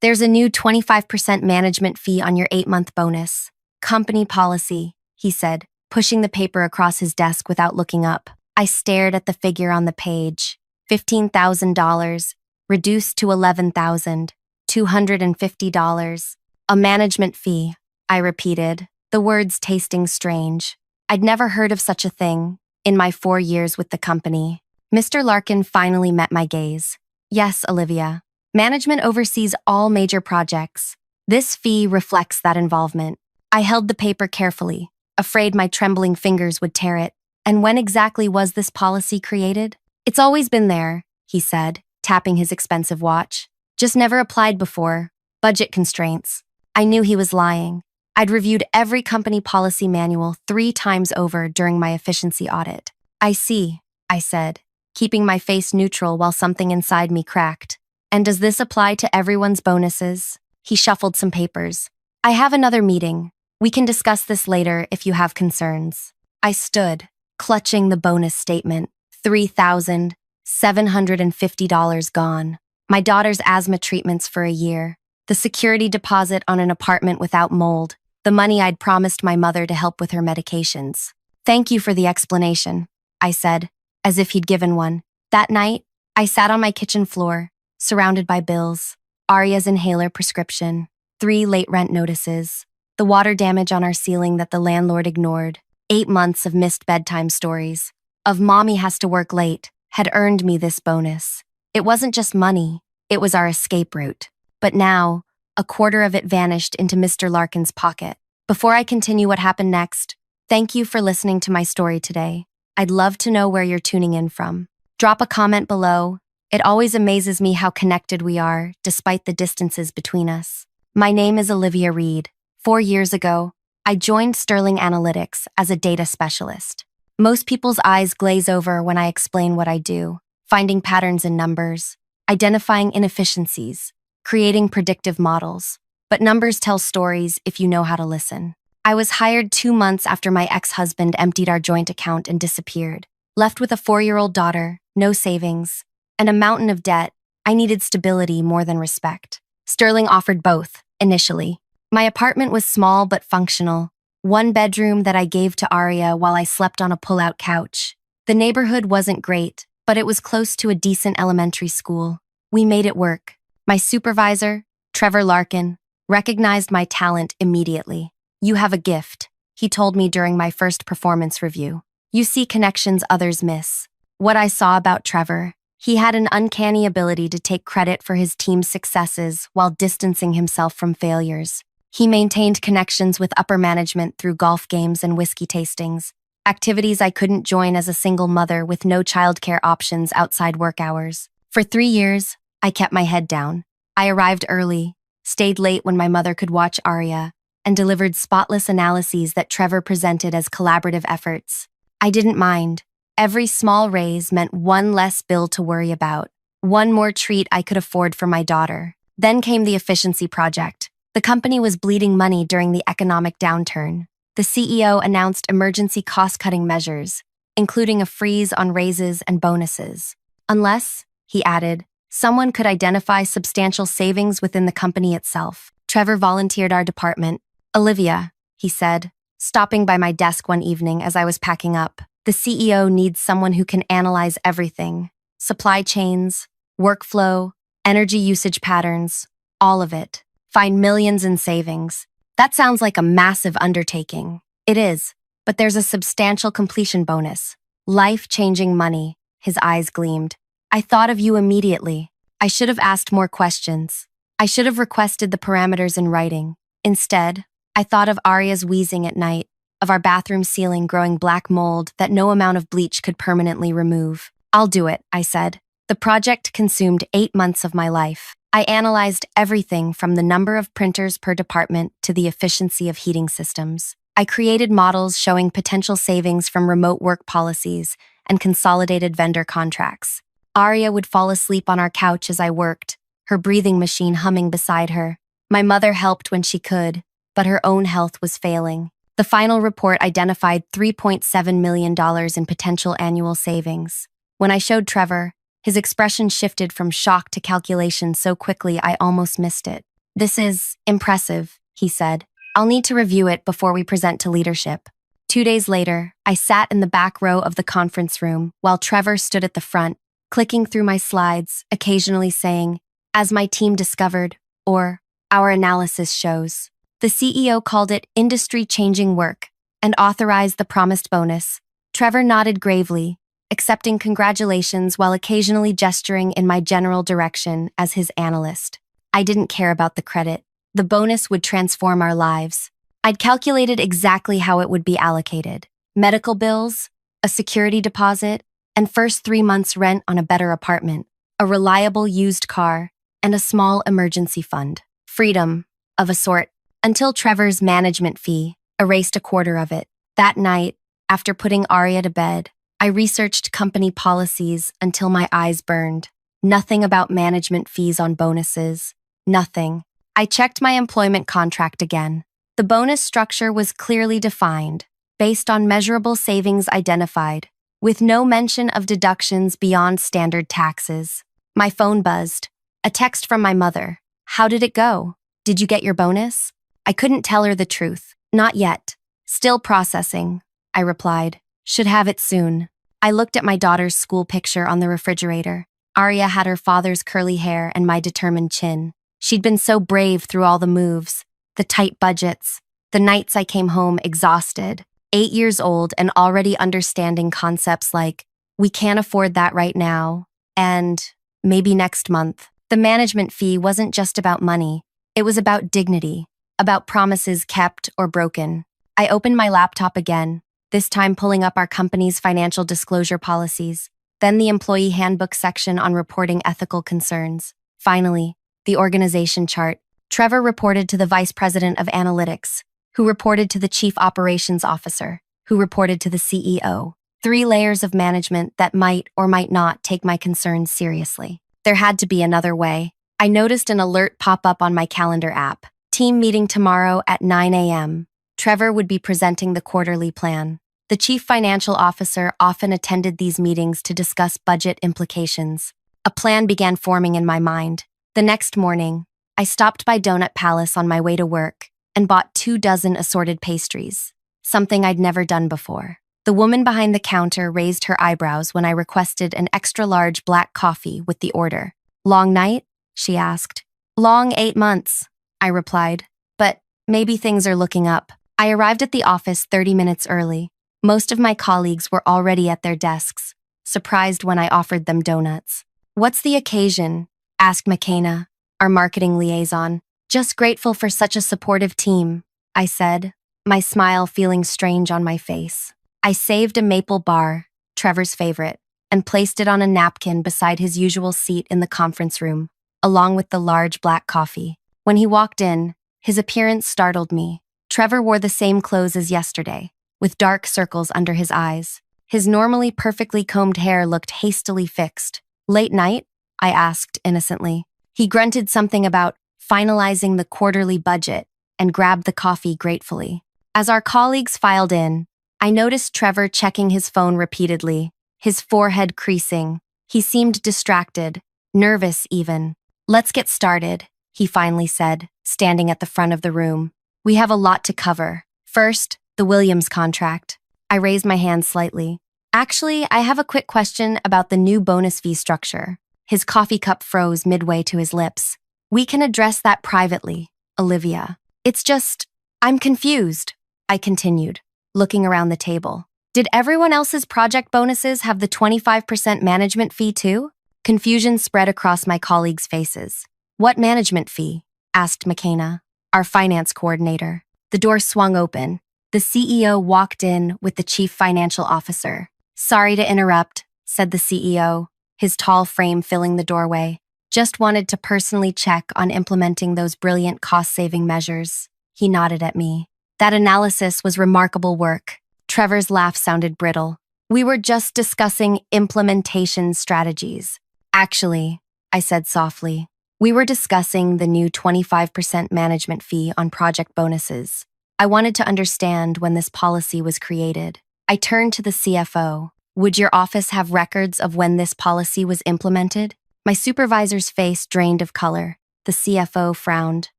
There's a new 25% management fee on your 8-month bonus. Company policy, he said, pushing the paper across his desk without looking up. I stared at the figure on the page. $15,000, reduced to $11,250. A management fee, I repeated, the words tasting strange. I'd never heard of such a thing in my 4 years with the company. Mr. Larkin finally met my gaze. Yes, Olivia. Management oversees all major projects. This fee reflects that involvement. I held the paper carefully, afraid my trembling fingers would tear it. And when exactly was this policy created? It's always been there, he said, tapping his expensive watch. Just never applied before. Budget constraints. I knew he was lying. I'd reviewed every company policy manual 3 times over during my efficiency audit. I see, I said, keeping my face neutral while something inside me cracked. And does this apply to everyone's bonuses? He shuffled some papers. I have another meeting. We can discuss this later if you have concerns. I stood, clutching the bonus statement. $3,750 gone. My daughter's asthma treatments for a year. The security deposit on an apartment without mold. The money I'd promised my mother to help with her medications. Thank you for the explanation, I said, as if he'd given one. That night, I sat on my kitchen floor, surrounded by bills, Arya's inhaler prescription, 3 late rent notices, the water damage on our ceiling that the landlord ignored, 8 months of missed bedtime stories, of mommy has to work late, had earned me this bonus. It wasn't just money, it was our escape route. But now, a quarter of it vanished into Mr. Larkin's pocket. Before I continue what happened next, thank you for listening to my story today. I'd love to know where you're tuning in from. Drop a comment below. It always amazes me how connected we are, despite the distances between us. My name is Olivia Reed. 4 years ago, I joined Sterling Analytics as a data specialist. Most people's eyes glaze over when I explain what I do, finding patterns in numbers, identifying inefficiencies, creating predictive models. But numbers tell stories if you know how to listen. I was hired 2 months after my ex-husband emptied our joint account and disappeared. Left with a 4-year-old daughter, no savings, and a mountain of debt, I needed stability more than respect. Sterling offered both, initially. My apartment was small but functional. 1 bedroom that I gave to Arya while I slept on a pull-out couch. The neighborhood wasn't great, but it was close to a decent elementary school. We made it work. My supervisor, Trevor Larkin, recognized my talent immediately. You have a gift, he told me during my first performance review. You see connections others miss. What I saw about Trevor, he had an uncanny ability to take credit for his team's successes while distancing himself from failures. He maintained connections with upper management through golf games and whiskey tastings, activities I couldn't join as a single mother with no childcare options outside work hours. For 3 years, I kept my head down. I arrived early, stayed late when my mother could watch Arya, and delivered spotless analyses that Trevor presented as collaborative efforts. I didn't mind. Every small raise meant 1 less bill to worry about, 1 more treat I could afford for my daughter. Then came the efficiency project. The company was bleeding money during the economic downturn. The CEO announced emergency cost-cutting measures, including a freeze on raises and bonuses. Unless, he added, someone could identify substantial savings within the company itself. Trevor volunteered our department. Olivia, he said, stopping by my desk one evening as I was packing up. The CEO needs someone who can analyze everything. Supply chains, workflow, energy usage patterns, all of it. Find millions in savings. That sounds like a massive undertaking. It is, but there's a substantial completion bonus. Life-changing money, his eyes gleamed. I thought of you immediately. I should have asked more questions. I should have requested the parameters in writing. Instead, I thought of Arya's wheezing at night, of our bathroom ceiling growing black mold that no amount of bleach could permanently remove. I'll do it, I said. The project consumed 8 months of my life. I analyzed everything from the number of printers per department to the efficiency of heating systems. I created models showing potential savings from remote work policies and consolidated vendor contracts. Arya would fall asleep on our couch as I worked, her breathing machine humming beside her. My mother helped when she could, but her own health was failing. The final report identified $3.7 million in potential annual savings. When I showed Trevor, his expression shifted from shock to calculation so quickly I almost missed it. This is impressive, he said. I'll need to review it before we present to leadership. 2 days later, I sat in the back row of the conference room while Trevor stood at the front, clicking through my slides, occasionally saying, "As my team discovered," or "Our analysis shows." The CEO called it industry-changing work and authorized the promised bonus. Trevor nodded gravely, accepting congratulations while occasionally gesturing in my general direction as his analyst. I didn't care about the credit. The bonus would transform our lives. I'd calculated exactly how it would be allocated: medical bills, a security deposit, and first 3 months' rent on a better apartment, a reliable used car, and a small emergency fund. Freedom, of a sort, until Trevor's management fee erased a quarter of it. That night, after putting Arya to bed, I researched company policies until my eyes burned. Nothing about management fees on bonuses. Nothing. I checked my employment contract again. The bonus structure was clearly defined, based on measurable savings identified, with no mention of deductions beyond standard taxes. My phone buzzed. A text from my mother. "How did it go? Did you get your bonus?" I couldn't tell her the truth. "Not yet. Still processing," I replied. "Should have it soon." I looked at my daughter's school picture on the refrigerator. Arya had her father's curly hair and my determined chin. She'd been so brave through all the moves, the tight budgets, the nights I came home exhausted, 8 years old and already understanding concepts like, "We can't afford that right now," and "maybe next month." The management fee wasn't just about money. It was about dignity, about promises kept or broken. I opened my laptop again, this time pulling up our company's financial disclosure policies, then the employee handbook section on reporting ethical concerns. Finally, the organization chart. Trevor reported to the vice president of analytics, who reported to the chief operations officer, who reported to the CEO. 3 layers of management that might or might not take my concerns seriously. There had to be another way. I noticed an alert pop up on my calendar app. Team meeting tomorrow at 9 a.m. Trevor would be presenting the quarterly plan. The chief financial officer often attended these meetings to discuss budget implications. A plan began forming in my mind. The next morning, I stopped by Donut Palace on my way to work and bought 24 assorted pastries, something I'd never done before. The woman behind the counter raised her eyebrows when I requested an extra-large black coffee with the order. "Long night?" she asked. "Long 8 months," I replied. "But maybe things are looking up." I arrived at the office 30 minutes early. Most of my colleagues were already at their desks, surprised when I offered them donuts. "What's the occasion?" asked McKenna, our marketing liaison. "Just grateful for such a supportive team," I said, my smile feeling strange on my face. I saved a maple bar, Trevor's favorite, and placed it on a napkin beside his usual seat in the conference room, along with the large black coffee. When he walked in, his appearance startled me. Trevor wore the same clothes as yesterday, with dark circles under his eyes. His normally perfectly combed hair looked hastily fixed. "Late night?" I asked innocently. He grunted something about finalizing the quarterly budget and grabbed the coffee gratefully. As our colleagues filed in, I noticed Trevor checking his phone repeatedly, his forehead creasing. He seemed distracted, nervous even. "Let's get started," he finally said, standing at the front of the room. "We have a lot to cover. First, the Williams contract." I raised my hand slightly. "Actually, I have a quick question about the new bonus fee structure." His coffee cup froze midway to his lips. "We can address that privately, Olivia. It's just, I'm confused," I continued, looking around the table. "Did everyone else's project bonuses have the 25% management fee too?" Confusion spread across my colleagues' faces. "What management fee?" asked McKenna, our finance coordinator. The door swung open. The CEO walked in with the chief financial officer. "Sorry to interrupt," said the CEO, his tall frame filling the doorway. "Just wanted to personally check on implementing those brilliant cost-saving measures." He nodded at me. "That analysis was remarkable work." Trevor's laugh sounded brittle. "We were just discussing implementation strategies." "Actually," I said softly, "we were discussing the new 25% management fee on project bonuses. I wanted to understand when this policy was created." I turned to the CFO. "Would your office have records of when this policy was implemented?" My supervisor's face drained of color. The CFO frowned.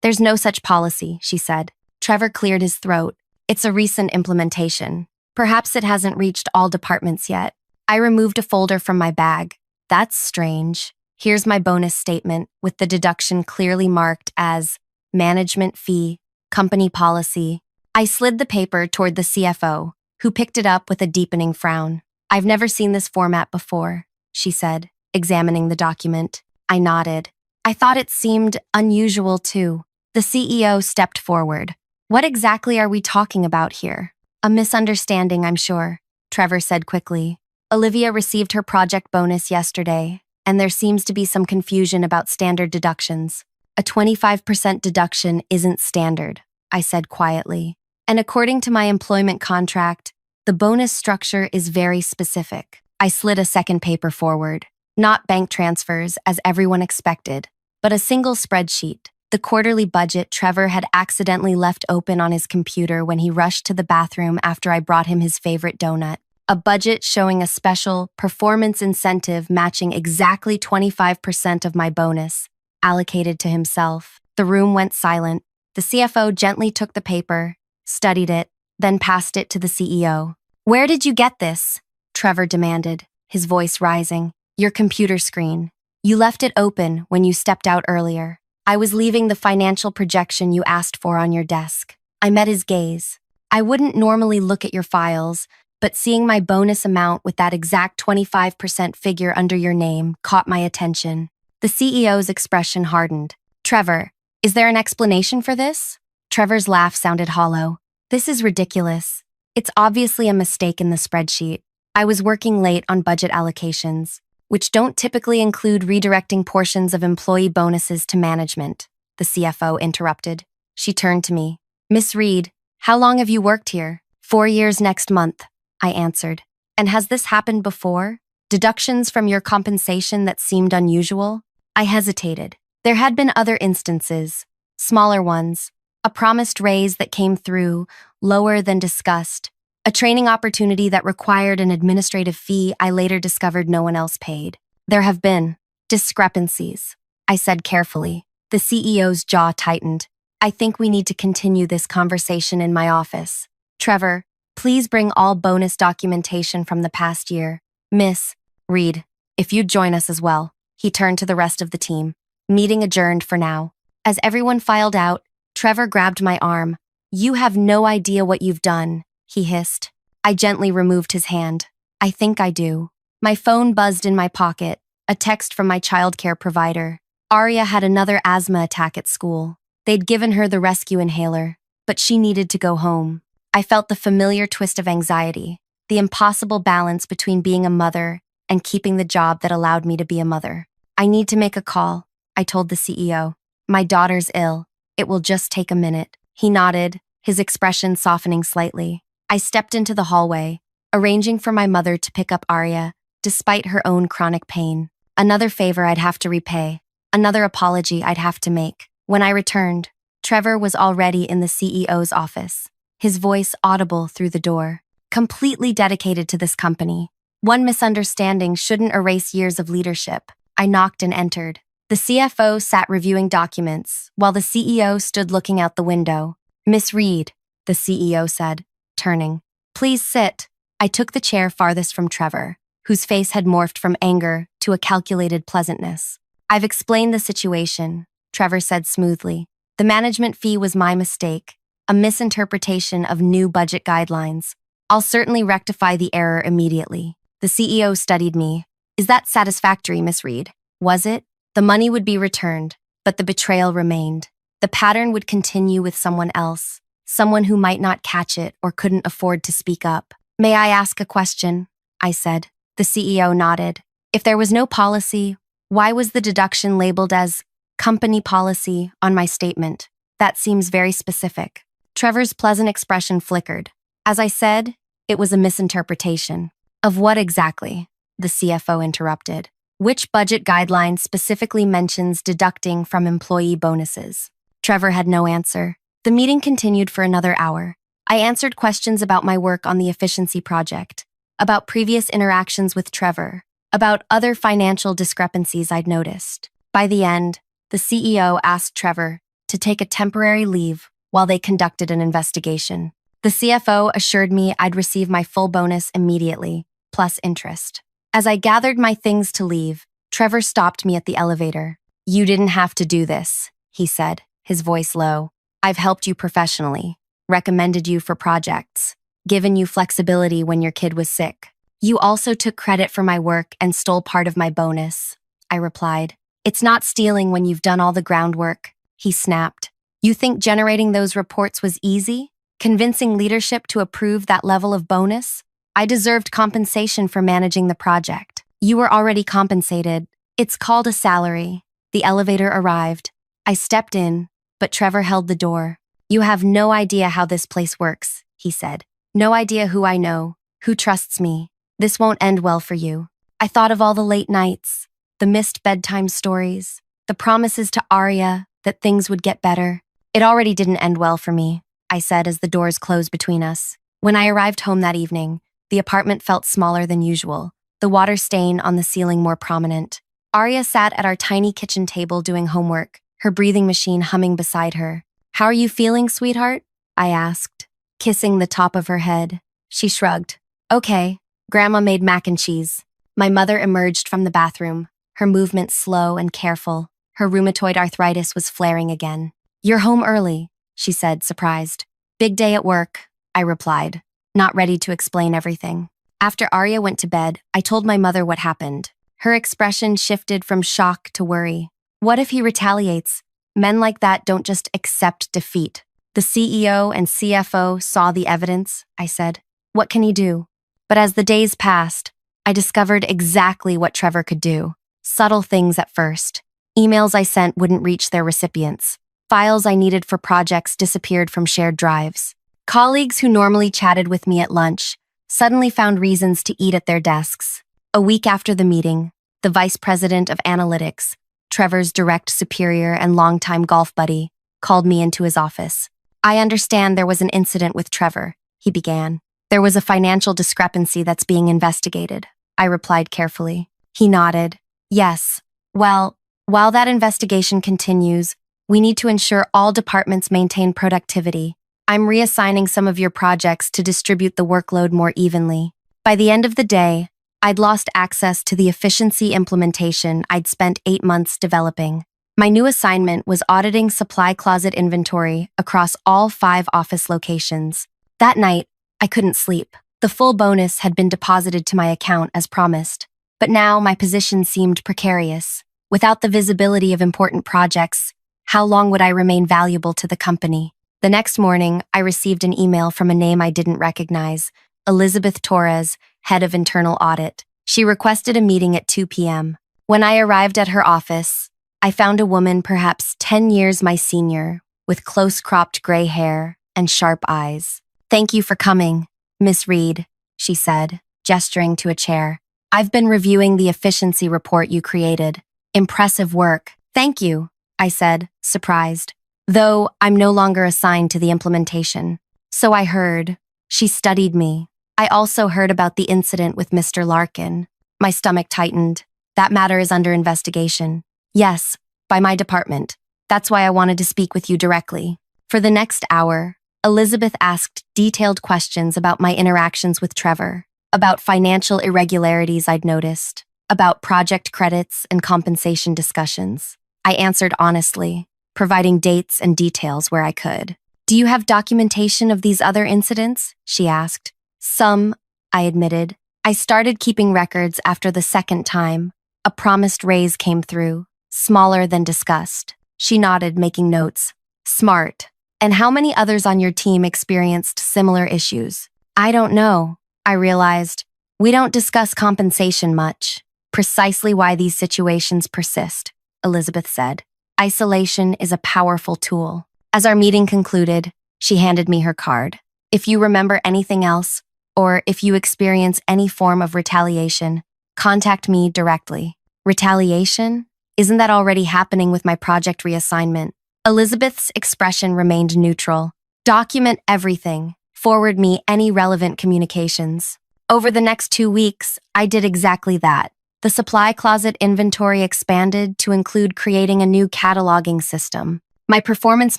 There's no such policy, she said. Trevor cleared his throat. It's a recent implementation. Perhaps it hasn't reached all departments yet. I removed a folder from my bag. That's strange. Here's my bonus statement with the deduction clearly marked as management fee, company policy. I slid the paper toward the CFO, who picked it up with a deepening frown. I've never seen this format before, she said, examining the document. I nodded. I thought it seemed unusual too. The CEO stepped forward. What exactly are we talking about here? A misunderstanding, I'm sure, Trevor said quickly. Olivia received her project bonus yesterday, and there seems to be some confusion about standard deductions. A 25% deduction isn't standard, I said quietly. And according to my employment contract, the bonus structure is very specific. I slid a second paper forward. Not bank transfers, as everyone expected, but a single spreadsheet. The quarterly budget Trevor had accidentally left open on his computer when he rushed to the bathroom after I brought him his favorite donut. A budget showing a special performance incentive matching exactly 25% of my bonus, allocated to himself. The room went silent. The CFO gently took the paper, studied it, then passed it to the CEO. Where did you get this? Trevor demanded, his voice rising. Your computer screen. You left it open when you stepped out earlier. I was leaving the financial projection you asked for on your desk. I met his gaze. I wouldn't normally look at your files, but seeing my bonus amount with that exact 25% figure under your name caught my attention. The CEO's expression hardened. Trevor, is there an explanation for this? Trevor's laugh sounded hollow. This is ridiculous. It's obviously a mistake in the spreadsheet. I was working late on budget allocations, which don't typically include redirecting portions of employee bonuses to management, the CFO interrupted. She turned to me. Miss Reed, how long have you worked here? 4 years next month, I answered. And has this happened before? Deductions from your compensation that seemed unusual? I hesitated. There had been other instances, smaller ones, a promised raise that came through, lower than discussed, a training opportunity that required an administrative fee I later discovered no one else paid. There have been discrepancies, I said carefully. The CEO's jaw tightened. I think we need to continue this conversation in my office. Trevor, please bring all bonus documentation from the past year. Miss Reed, if you'd join us as well. He turned to the rest of the team. Meeting adjourned for now. As everyone filed out, Trevor grabbed my arm. You have no idea what you've done, he hissed. I gently removed his hand. I think I do. My phone buzzed in my pocket, a text from my childcare provider. Arya had another asthma attack at school. They'd given her the rescue inhaler, but she needed to go home. I felt the familiar twist of anxiety, the impossible balance between being a mother and keeping the job that allowed me to be a mother. I need to make a call, I told the CEO. My daughter's ill. It will just take a minute. He nodded, his expression softening slightly. I stepped into the hallway, arranging for my mother to pick up Arya, despite her own chronic pain. Another favor I'd have to repay, another apology I'd have to make. When I returned, Trevor was already in the CEO's office, his voice audible through the door. Completely dedicated to this company. One misunderstanding shouldn't erase years of leadership. I knocked and entered. The CFO sat reviewing documents, while the CEO stood looking out the window. Miss Reed, the CEO said, turning. Please sit. I took the chair farthest from Trevor, whose face had morphed from anger to a calculated pleasantness. I've explained the situation, Trevor said smoothly. The management fee was my mistake, a misinterpretation of new budget guidelines. I'll certainly rectify the error immediately. The CEO studied me. Is that satisfactory, Miss Reed? Was it? The money would be returned, but the betrayal remained. The pattern would continue with someone else, someone who might not catch it or couldn't afford to speak up. May I ask a question? I said. The CEO nodded. If there was no policy, why was the deduction labeled as company policy on my statement? That seems very specific. Trevor's pleasant expression flickered. As I said, it was a misinterpretation. Of what exactly? The CFO interrupted. Which budget guideline specifically mentions deducting from employee bonuses? Trevor had no answer. The meeting continued for another hour. I answered questions about my work on the efficiency project, about previous interactions with Trevor, about other financial discrepancies I'd noticed. By the end, the CEO asked Trevor to take a temporary leave while they conducted an investigation. The CFO assured me I'd receive my full bonus immediately, plus interest. As I gathered my things to leave, Trevor stopped me at the elevator. "You didn't have to do this," he said, his voice low. "I've helped you professionally, recommended you for projects, given you flexibility when your kid was sick. You also took credit for my work and stole part of my bonus," I replied. "It's not stealing when you've done all the groundwork," he snapped. "You think generating those reports was easy? Convincing leadership to approve that level of bonus? I deserved compensation for managing the project. You were already compensated. It's called a salary." The elevator arrived. I stepped in, but Trevor held the door. "You have no idea how this place works," he said. "No idea who I know, who trusts me. This won't end well for you." I thought of all the late nights, the missed bedtime stories, the promises to Arya that things would get better. "It already didn't end well for me," I said as the doors closed between us. When I arrived home that evening, the apartment felt smaller than usual, the water stain on the ceiling more prominent. Arya sat at our tiny kitchen table doing homework, her breathing machine humming beside her. "How are you feeling, sweetheart?" I asked, kissing the top of her head. She shrugged. "Okay, Grandma made mac and cheese." My mother emerged from the bathroom, her movements slow and careful. Her rheumatoid arthritis was flaring again. "You're home early," she said, surprised. "Big day at work," I replied, not ready to explain everything. After Arya went to bed, I told my mother what happened. Her expression shifted from shock to worry. "What if he retaliates? Men like that don't just accept defeat." "The CEO and CFO saw the evidence," I said. "What can he do?" But as the days passed, I discovered exactly what Trevor could do. Subtle things at first. Emails I sent wouldn't reach their recipients. Files I needed for projects disappeared from shared drives. Colleagues who normally chatted with me at lunch suddenly found reasons to eat at their desks. A week after the meeting, the vice president of analytics, Trevor's direct superior and longtime golf buddy, called me into his office. "I understand there was an incident with Trevor," he began. "There was a financial discrepancy that's being investigated," I replied carefully. He nodded. "Yes. Well, while that investigation continues, we need to ensure all departments maintain productivity. I'm reassigning some of your projects to distribute the workload more evenly." By the end of the day, I'd lost access to the efficiency implementation I'd spent 8 months developing. My new assignment was auditing supply closet inventory across all 5 office locations. That night, I couldn't sleep. The full bonus had been deposited to my account as promised, but now my position seemed precarious. Without the visibility of important projects, how long would I remain valuable to the company? The next morning, I received an email from a name I didn't recognize, Elizabeth Torres, head of internal audit. She requested a meeting at 2 p.m. When I arrived at her office, I found a woman perhaps 10 years my senior, with close-cropped gray hair and sharp eyes. "Thank you for coming, Miss Reed," she said, gesturing to a chair. "I've been reviewing the efficiency report you created. Impressive work." "Thank you," I said, surprised. "Though I'm no longer assigned to the implementation." "So I heard." She studied me. "I also heard about the incident with Mr. Larkin." My stomach tightened. "That matter is under investigation." "Yes, by my department. That's why I wanted to speak with you directly." For the next hour, Elizabeth asked detailed questions about my interactions with Trevor, about financial irregularities I'd noticed, about project credits and compensation discussions. I answered honestly, providing dates and details where I could. "Do you have documentation of these other incidents?" she asked. "Some," I admitted. "I started keeping records after the second time. A promised raise came through, smaller than discussed." She nodded, making notes. "Smart. And how many others on your team experienced similar issues?" "I don't know," I realized. "We don't discuss compensation much." "Precisely why these situations persist," Elizabeth said. "Isolation is a powerful tool." As our meeting concluded, she handed me her card. "If you remember anything else, or if you experience any form of retaliation, contact me directly." Retaliation? Isn't that already happening with my project reassignment? Elizabeth's expression remained neutral. "Document everything. Forward me any relevant communications." Over the next 2 weeks, I did exactly that. The supply closet inventory expanded to include creating a new cataloging system. My performance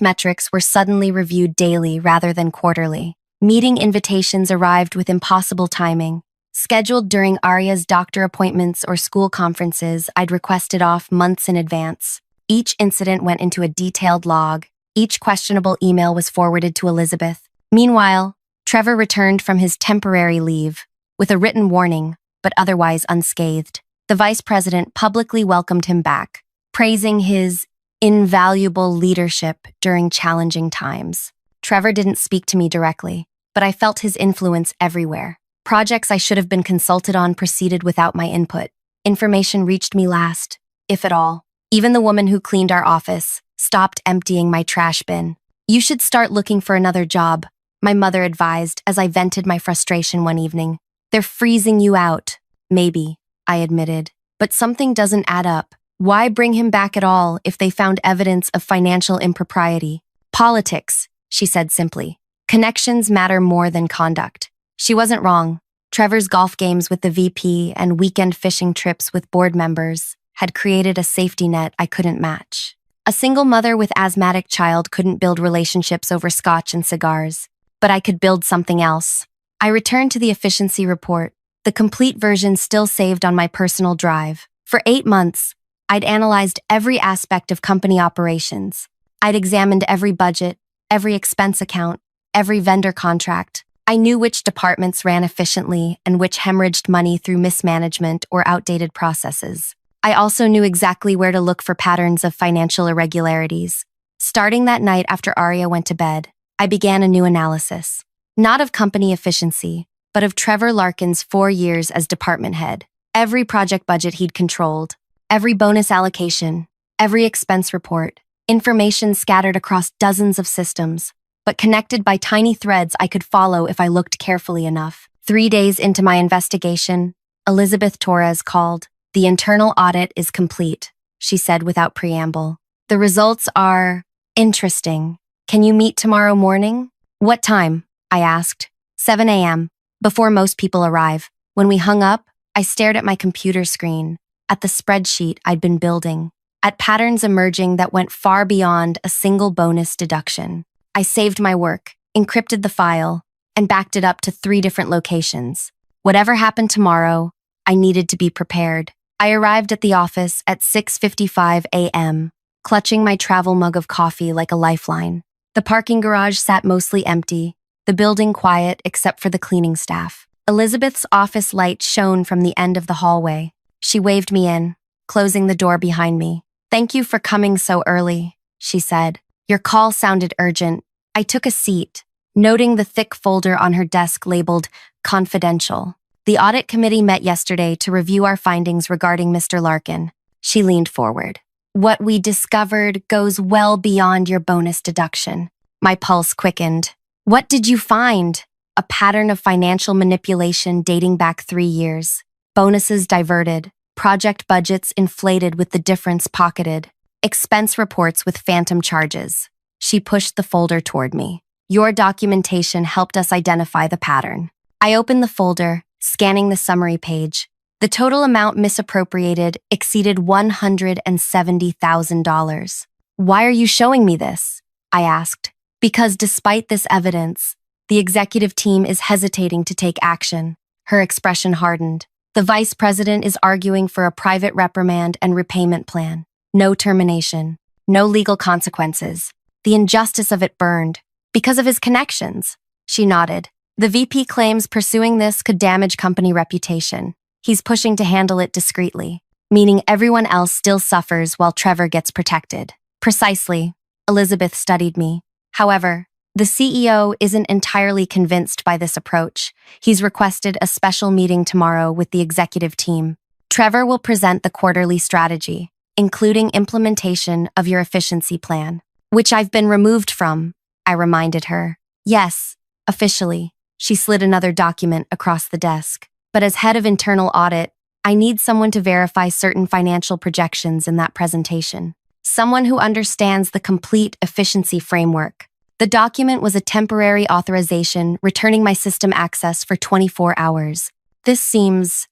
metrics were suddenly reviewed daily rather than quarterly. Meeting invitations arrived with impossible timing. Scheduled during Arya's doctor appointments or school conferences, I'd requested off months in advance. Each incident went into a detailed log. Each questionable email was forwarded to Elizabeth. Meanwhile, Trevor returned from his temporary leave with a written warning, but otherwise unscathed. The vice president publicly welcomed him back, praising his invaluable leadership during challenging times. Trevor didn't speak to me directly, but I felt his influence everywhere. Projects I should have been consulted on proceeded without my input. Information reached me last, if at all. Even the woman who cleaned our office stopped emptying my trash bin. "You should start looking for another job," my mother advised as I vented my frustration one evening. "They're freezing you out." "Maybe," I admitted, "but something doesn't add up. Why bring him back at all if they found evidence of financial impropriety?" "Politics," she said simply. "Connections matter more than conduct." She wasn't wrong. Trevor's golf games with the VP and weekend fishing trips with board members had created a safety net I couldn't match. A single mother with asthmatic child couldn't build relationships over scotch and cigars, but I could build something else. I returned to the efficiency report, the complete version still saved on my personal drive. For 8 months, I'd analyzed every aspect of company operations. I'd examined every budget, every expense account, every vendor contract. I knew which departments ran efficiently and which hemorrhaged money through mismanagement or outdated processes. I also knew exactly where to look for patterns of financial irregularities. Starting that night after Arya went to bed, I began a new analysis. Not of company efficiency, but of Trevor Larkin's 4 years as department head. Every project budget he'd controlled, every bonus allocation, every expense report, information scattered across dozens of systems, but connected by tiny threads I could follow if I looked carefully enough. 3 days into my investigation, Elizabeth Torres called. "The internal audit is complete," she said without preamble. "The results are interesting. Can you meet tomorrow morning?" "What time?" I asked. 7 a.m., before most people arrive. When we hung up, I stared at my computer screen, at the spreadsheet I'd been building, at patterns emerging that went far beyond a single bonus deduction. I saved my work, encrypted the file, and backed it up to 3 different locations. Whatever happened tomorrow, I needed to be prepared. I arrived at the office at 6:55 a.m., clutching my travel mug of coffee like a lifeline. The parking garage sat mostly empty, the building quiet except for the cleaning staff. Elizabeth's office light shone from the end of the hallway. She waved me in, closing the door behind me. "Thank you for coming so early," she said. "Your call sounded urgent." I took a seat, noting the thick folder on her desk labeled Confidential. "The audit committee met yesterday to review our findings regarding Mr. Larkin." She leaned forward. "What we discovered goes well beyond your bonus deduction." My pulse quickened. "What did you find?" "A pattern of financial manipulation dating back 3 years. Bonuses diverted, project budgets inflated with the difference pocketed, expense reports with phantom charges." She pushed the folder toward me. "Your documentation helped us identify the pattern." I opened the folder, scanning the summary page. The total amount misappropriated exceeded $170,000. "Why are you showing me this?" I asked. "Because despite this evidence, the executive team is hesitating to take action." Her expression hardened. "The vice president is arguing for a private reprimand and repayment plan. No termination, no legal consequences. The injustice of it burned. Because of his connections." She nodded. "The VP claims pursuing this could damage company reputation. He's pushing to handle it discreetly, meaning everyone else still suffers while Trevor gets protected." "Precisely." Elizabeth studied me. "However, the CEO isn't entirely convinced by this approach. He's requested a special meeting tomorrow with the executive team. Trevor will present the quarterly strategy, including implementation of your efficiency plan." "Which I've been removed from," I reminded her. "Yes, officially." She slid another document across the desk. "But as head of internal audit, I need someone to verify certain financial projections in that presentation. Someone who understands the complete efficiency framework." The document was a temporary authorization returning my system access for 24 hours. "This seems,"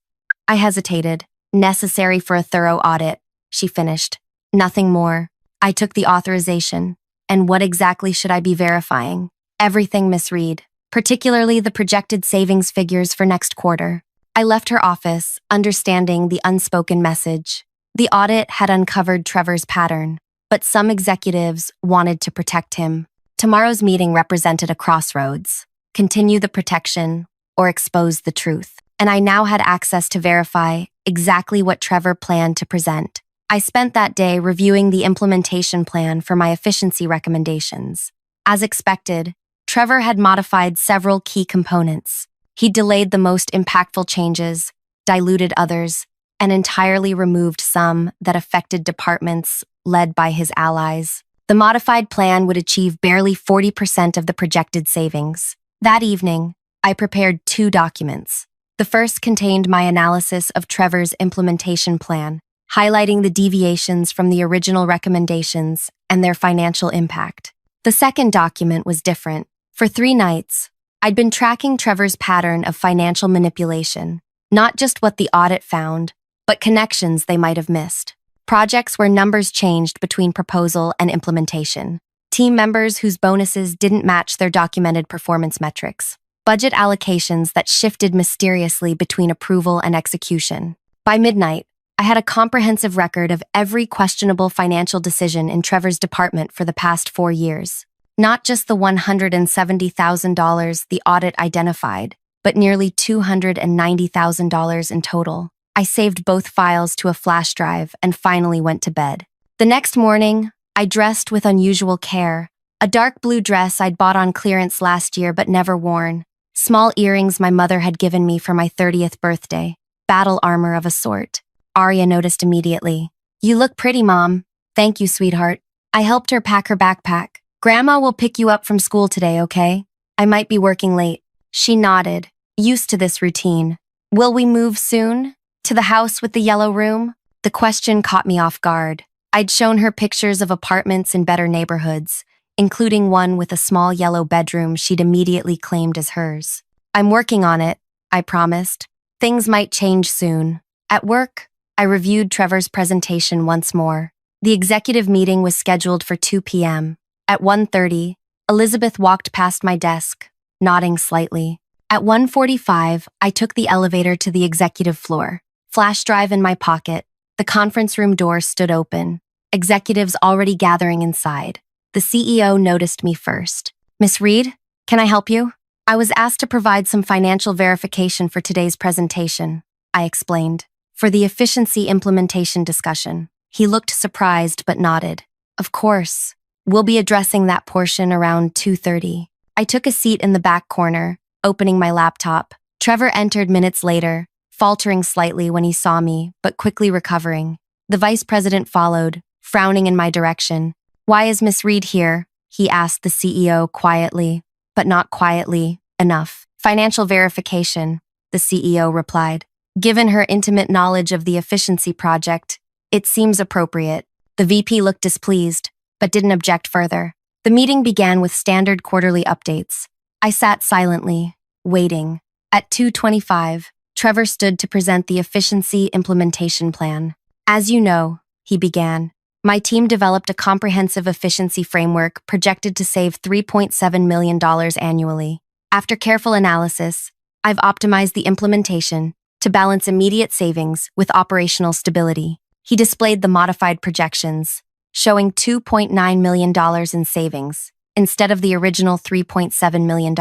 I hesitated, "necessary for a thorough audit," she finished. "Nothing more." I took the authorization, And what exactly should I be verifying? Everything, Miss Reed, particularly the projected savings figures for next quarter. I left her office, understanding the unspoken message. The audit had uncovered Trevor's pattern, but some executives wanted to protect him. Tomorrow's meeting represented a crossroads: continue the protection or expose the truth. And I now had access to verify exactly what Trevor planned to present. I spent that day reviewing the implementation plan for my efficiency recommendations. As expected, Trevor had modified several key components. He delayed the most impactful changes, diluted others, and entirely removed some that affected departments led by his allies. The modified plan would achieve barely 40% of the projected savings. That evening, I prepared 2 documents. The first contained my analysis of Trevor's implementation plan, highlighting the deviations from the original recommendations and their financial impact. The second document was different. For 3 nights, I'd been tracking Trevor's pattern of financial manipulation, not just what the audit found, but connections they might have missed. Projects where numbers changed between proposal and implementation. Team members whose bonuses didn't match their documented performance metrics. Budget allocations that shifted mysteriously between approval and execution. By midnight, I had a comprehensive record of every questionable financial decision in Trevor's department for the past 4 years. Not just the $170,000 the audit identified, but nearly $290,000 in total. I saved both files to a flash drive and finally went to bed. The next morning, I dressed with unusual care. A dark blue dress I'd bought on clearance last year but never worn. Small earrings my mother had given me for my 30th birthday. Battle armor of a sort. Arya noticed immediately. "You look pretty, Mom." "Thank you, sweetheart." I helped her pack her backpack. "Grandma will pick you up from school today, okay? I might be working late." She nodded, used to this routine. "Will we move soon? To the house with the yellow room?" The question caught me off guard. I'd shown her pictures of apartments in better neighborhoods, including one with a small yellow bedroom she'd immediately claimed as hers. "I'm working on it," I promised. "Things might change soon." At work, I reviewed Trevor's presentation once more. The executive meeting was scheduled for 2 p.m. At 1:30, Elizabeth walked past my desk, nodding slightly. At 1:45, I took the elevator to the executive floor. Flash drive in my pocket, the conference room door stood open. Executives already gathering inside. The CEO noticed me first. "Miss Reed, can I help you?" "I was asked to provide some financial verification for today's presentation," I explained. "For the efficiency implementation discussion." He looked surprised but nodded. "Of course. We'll be addressing that portion around 2:30. I took a seat in the back corner, opening my laptop. Trevor entered minutes later, faltering slightly when he saw me, but quickly recovering. The vice president followed, frowning in my direction. "Why is Miss Reed here?" he asked the CEO quietly, but not quietly enough. "Financial verification," the CEO replied. "Given her intimate knowledge of the efficiency project, it seems appropriate." The VP looked displeased, but didn't object further. The meeting began with standard quarterly updates. I sat silently, waiting. At 2:25, Trevor stood to present the efficiency implementation plan. "As you know," he began, "my team developed a comprehensive efficiency framework projected to save $3.7 million annually. After careful analysis, I've optimized the implementation to balance immediate savings with operational stability." He displayed the modified projections, showing $2.9 million in savings, instead of the original $3.7 million.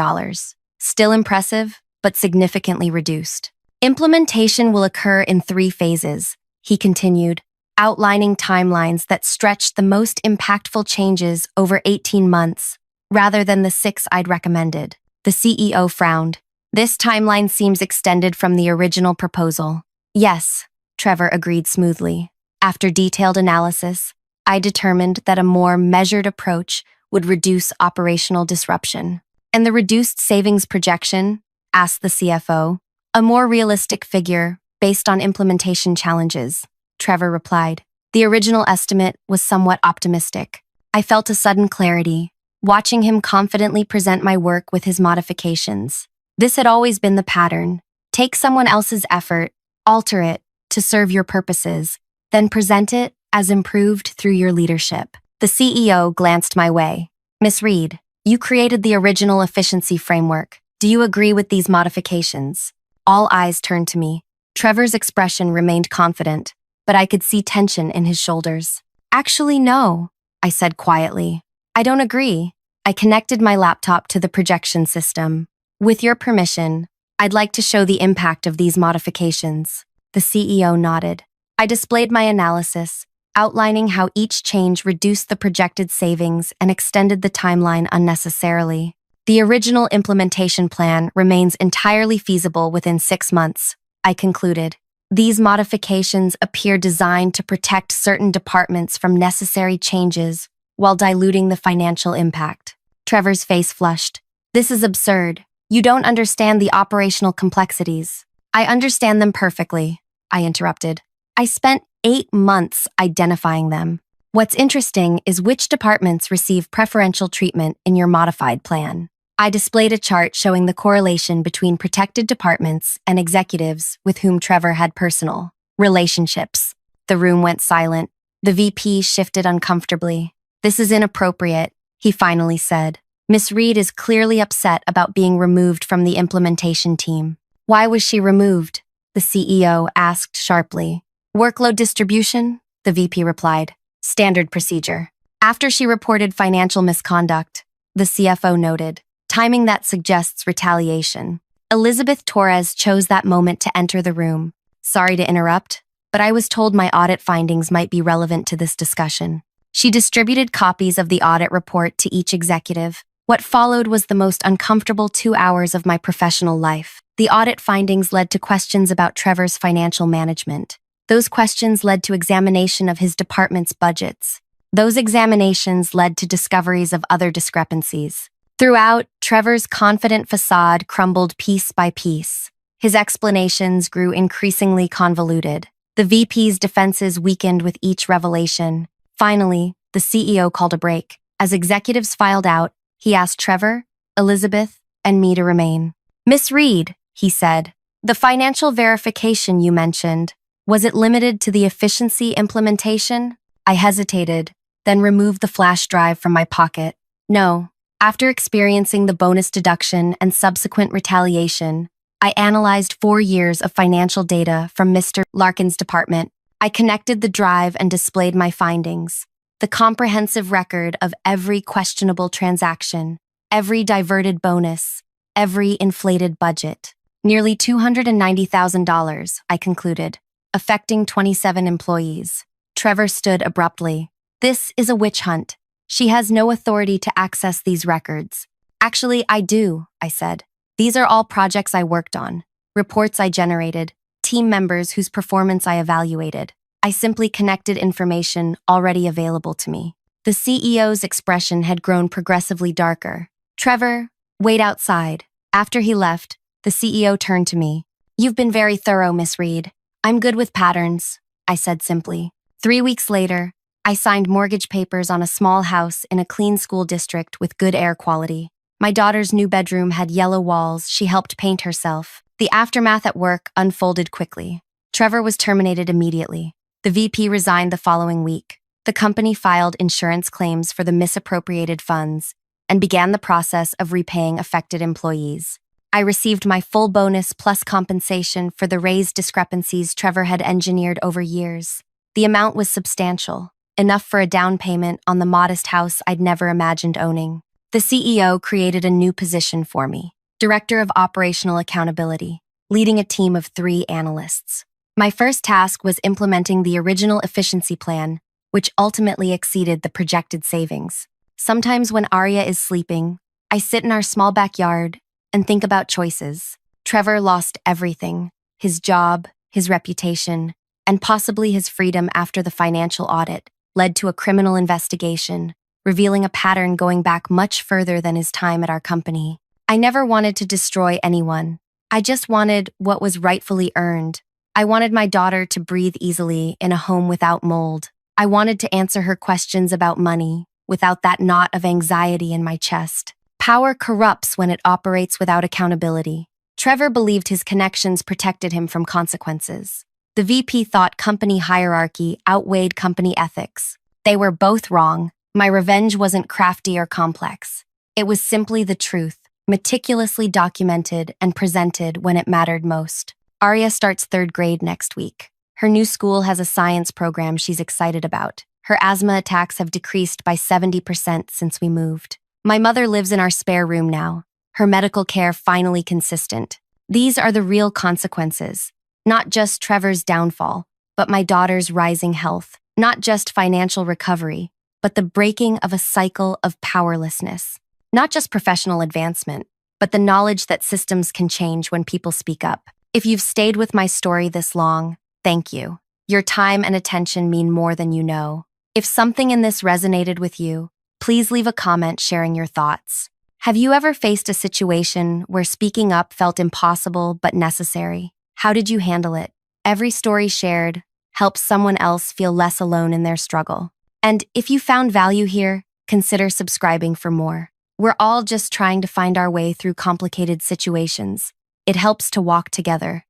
Still impressive, but significantly reduced. "Implementation will occur in 3 phases, he continued, outlining timelines that stretched the most impactful changes over 18 months, rather than the 6 I'd recommended. The CEO frowned. "This timeline seems extended from the original proposal." "Yes," Trevor agreed smoothly. After detailed analysis, I determined that a more measured approach would reduce operational disruption. "And the reduced savings projection?" asked the CFO. "A more realistic figure, based on implementation challenges," Trevor replied. The original estimate was somewhat optimistic. I felt a sudden clarity, watching him confidently present my work with his modifications. This had always been the pattern. Take someone else's effort, alter it to serve your purposes, then present it as improved through your leadership. The CEO glanced my way. Miss Reed, you created the original efficiency framework. Do you agree with these modifications? All eyes turned to me. Trevor's expression remained confident, but I could see tension in his shoulders. Actually, no, I said quietly. I don't agree. I connected my laptop to the projection system. With your permission, I'd like to show the impact of these modifications. The CEO nodded. I displayed my analysis, outlining how each change reduced the projected savings and extended the timeline unnecessarily. The original implementation plan remains entirely feasible within 6 months, I concluded. These modifications appear designed to protect certain departments from necessary changes while diluting the financial impact. Trevor's face flushed. This is absurd. You don't understand the operational complexities. I understand them perfectly, I interrupted. I spent 8 months identifying them. What's interesting is which departments receive preferential treatment in your modified plan. I displayed a chart showing the correlation between protected departments and executives with whom Trevor had personal relationships. The room went silent. The VP shifted uncomfortably. This is inappropriate, he finally said. Miss Reed is clearly upset about being removed from the implementation team. Why was she removed? The CEO asked sharply. Workload distribution? The VP replied. Standard procedure. After she reported financial misconduct, the CFO noted. Timing that suggests retaliation. Elizabeth Torres chose that moment to enter the room. Sorry to interrupt, but I was told my audit findings might be relevant to this discussion. She distributed copies of the audit report to each executive. What followed was the most uncomfortable 2 hours of my professional life. The audit findings led to questions about Trevor's financial management. Those questions led to examination of his department's budgets. Those examinations led to discoveries of other discrepancies. Throughout, Trevor's confident facade crumbled piece by piece. His explanations grew increasingly convoluted. The VP's defenses weakened with each revelation. Finally, the CEO called a break. As executives filed out, he asked Trevor, Elizabeth, and me to remain. Miss Reed, he said, the financial verification you mentioned, was it limited to the efficiency implementation? I hesitated, then removed the flash drive from my pocket. No. After experiencing the bonus deduction and subsequent retaliation, I analyzed 4 years of financial data from Mr. Larkin's department. I connected the drive and displayed my findings. The comprehensive record of every questionable transaction, every diverted bonus, every inflated budget. Nearly $290,000, I concluded, affecting 27 employees. Trevor stood abruptly. This is a witch hunt. She has no authority to access these records. Actually, I do, I said. These are all projects I worked on, reports I generated, team members whose performance I evaluated. I simply connected information already available to me. The CEO's expression had grown progressively darker. Trevor, wait outside. After he left, the CEO turned to me. You've been very thorough, Miss Reed. I'm good with patterns, I said simply. 3 weeks later, I signed mortgage papers on a small house in a clean school district with good air quality. My daughter's new bedroom had yellow walls she helped paint herself. The aftermath at work unfolded quickly. Trevor was terminated immediately. The VP resigned the following week. The company filed insurance claims for the misappropriated funds and began the process of repaying affected employees. I received my full bonus plus compensation for the raised discrepancies Trevor had engineered over years. The amount was substantial, enough for a down payment on the modest house I'd never imagined owning. The CEO created a new position for me, Director of Operational Accountability, leading a team of 3 analysts. My first task was implementing the original efficiency plan, which ultimately exceeded the projected savings. Sometimes when Arya is sleeping, I sit in our small backyard and think about choices. Trevor lost everything, his job, his reputation, and possibly his freedom after the financial audit led to a criminal investigation, revealing a pattern going back much further than his time at our company. I never wanted to destroy anyone. I just wanted what was rightfully earned. I wanted my daughter to breathe easily in a home without mold. I wanted to answer her questions about money without that knot of anxiety in my chest. Power corrupts when it operates without accountability. Trevor believed his connections protected him from consequences. The VP thought company hierarchy outweighed company ethics. They were both wrong. My revenge wasn't crafty or complex. It was simply the truth, meticulously documented and presented when it mattered most. Arya starts third grade next week. Her new school has a science program she's excited about. Her asthma attacks have decreased by 70% since we moved. My mother lives in our spare room now, her medical care finally consistent. These are the real consequences, not just Trevor's downfall, but my daughter's rising health, not just financial recovery, but the breaking of a cycle of powerlessness. Not just professional advancement, but the knowledge that systems can change when people speak up. If you've stayed with my story this long, thank you. Your time and attention mean more than you know. If something in this resonated with you, please leave a comment sharing your thoughts. Have you ever faced a situation where speaking up felt impossible but necessary? How did you handle it? Every story shared helps someone else feel less alone in their struggle. And if you found value here, consider subscribing for more. We're all just trying to find our way through complicated situations. It helps to walk together.